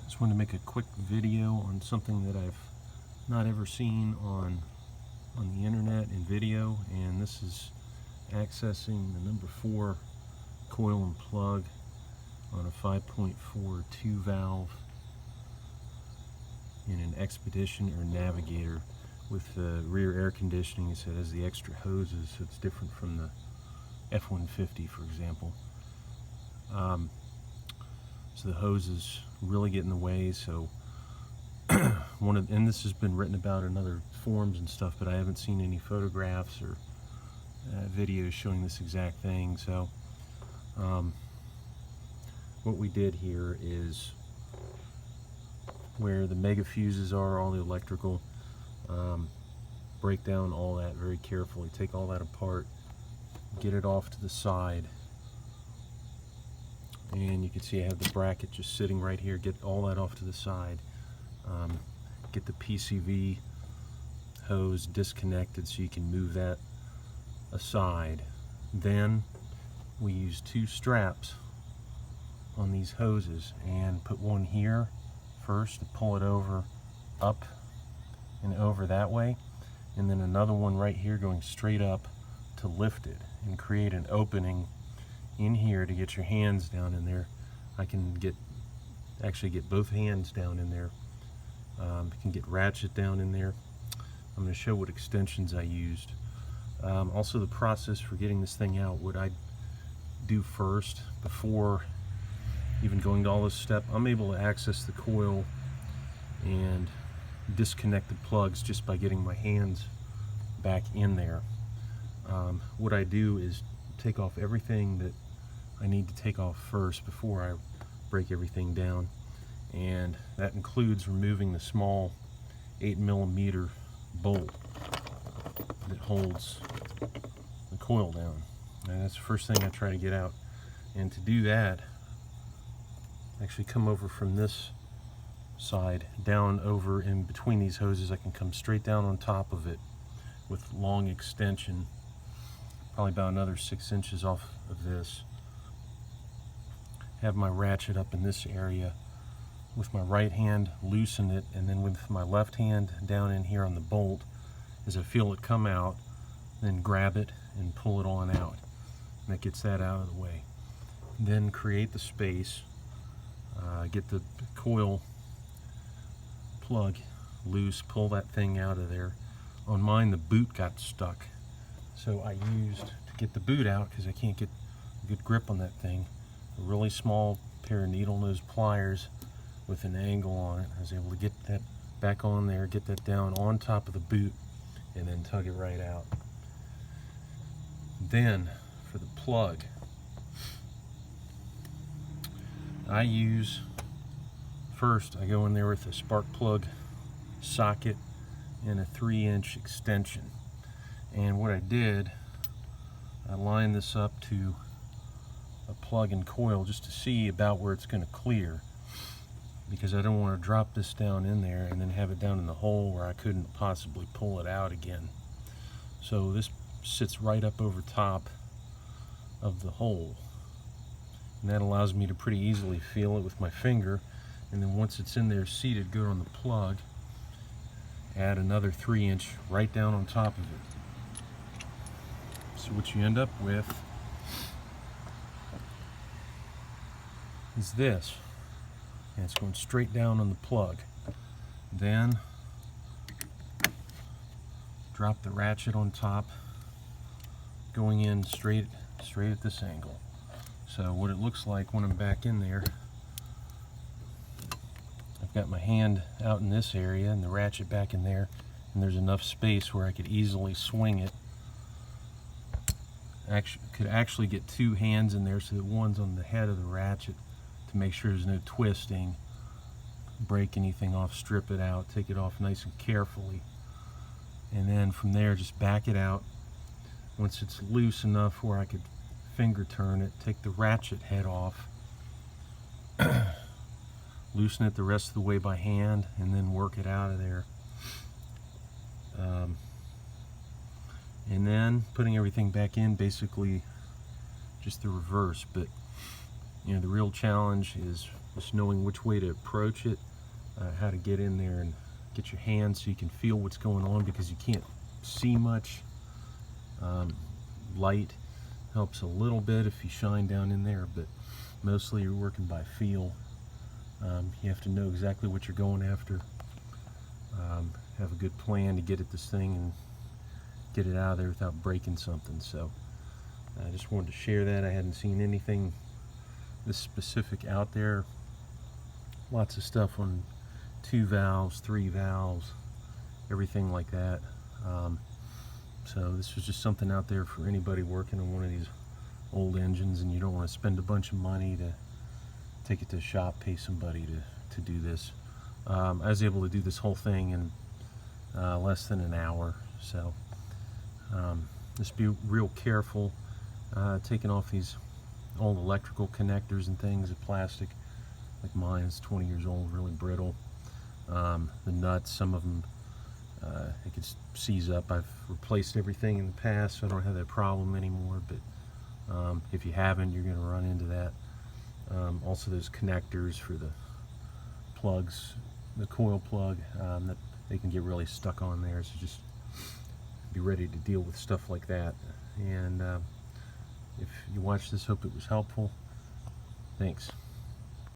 Just wanted to make a quick video on something that I've not ever seen on the internet in video, and this is accessing the number 4 coil and plug on a 5.42 valve in an Expedition or Navigator with the rear air conditioning. So it has the extra hoses, so it's different from the F-150, for example. So the hoses really get in the way. So and this has been written about in other forums and stuff, but I haven't seen any photographs or videos showing this exact thing. So what we did here is where the mega fuses are, all the electrical, break down all that very carefully, take all that apart, get it off to the side, and you can see I have the bracket just sitting right here. Get all that off to the side, get the PCV hose disconnected so you can move that aside. Then we use 2 straps on these hoses and put one here first to pull it over, up and over that way, and then another one right here going straight up to lift it and create an opening in here to get your hands down in there. I can actually get both hands down in there. You can get ratchet down in there. I'm going to show what extensions I used. Also the process for getting this thing out, what I do first before even going to all this step, I'm able to access the coil and disconnect the plugs just by getting my hands back in there. What I do is take off everything that I need to take off first before I break everything down, and that includes removing the small 8mm bolt that holds the coil down, and that's the first thing I try to get out. And to do that, actually come over from this side down over in between these hoses. I can come straight down on top of it with long extension, probably about another 6 inches off of this. Have my ratchet up in this area. With my right hand loosen it, and then with my left hand down in here on the bolt, as I feel it come out, then grab it and pull it on out, and that gets that out of the way. Then create the space, get the coil plug loose, pull that thing out of there. On mine the boot got stuck, so I used, to get the boot out because I can't get a good grip on that thing, a really small pair of needle nose pliers with an angle on it. I was able to get that back on there, get that down on top of the boot, and then tug it right out. Then for the plug, I use, first I go in there with a spark plug socket and a 3-inch extension. And what I did, I lined this up to a plug and coil just to see about where it's going to clear, because I don't want to drop this down in there and then have it down in the hole where I couldn't possibly pull it out again. So this sits right up over top of the hole, and that allows me to pretty easily feel it with my finger. And then once it's in there seated good on the plug, add another 3-inch right down on top of it. So what you end up with is this, and it's going straight down on the plug. Then drop the ratchet on top, going in straight at this angle. So what it looks like when I'm back in there, I've got my hand out in this area and the ratchet back in there, and there's enough space where I could easily swing it. Could actually get 2 hands in there so that one's on the head of the ratchet to make sure there's no twisting, break anything off, strip it out, take it off nice and carefully, and then from there just back it out. Once it's loose enough where I could finger turn it, take the ratchet head off, loosen it the rest of the way by hand, and then work it out of there. And then putting everything back in, basically just the reverse. But you know, the real challenge is just knowing which way to approach it, how to get in there and get your hands so you can feel what's going on, because you can't see much. Light helps a little bit if you shine down in there, but mostly you're working by feel. You have to know exactly what you're going after, have a good plan to get at this thing and get it out of there without breaking something. So I just wanted to share that. I hadn't seen anything this specific out there. Lots of stuff on 2 valves, 3 valves, everything like that. So this was just something out there for anybody working on one of these old engines, and you don't want to spend a bunch of money to take it to a shop, pay somebody to do this. I was able to do this whole thing in less than an hour. So just be real careful taking off these old electrical connectors and things of plastic. Like mine is 20 years old, really brittle. The nuts, some of them it could seize up. I've replaced everything in the past, so I don't have that problem anymore, but if you haven't, you're going to run into that. Also those connectors for the plugs, the coil plug, that they can get really stuck on there, so just be ready to deal with stuff like that. And if you watched this, hope it was helpful. Thanks.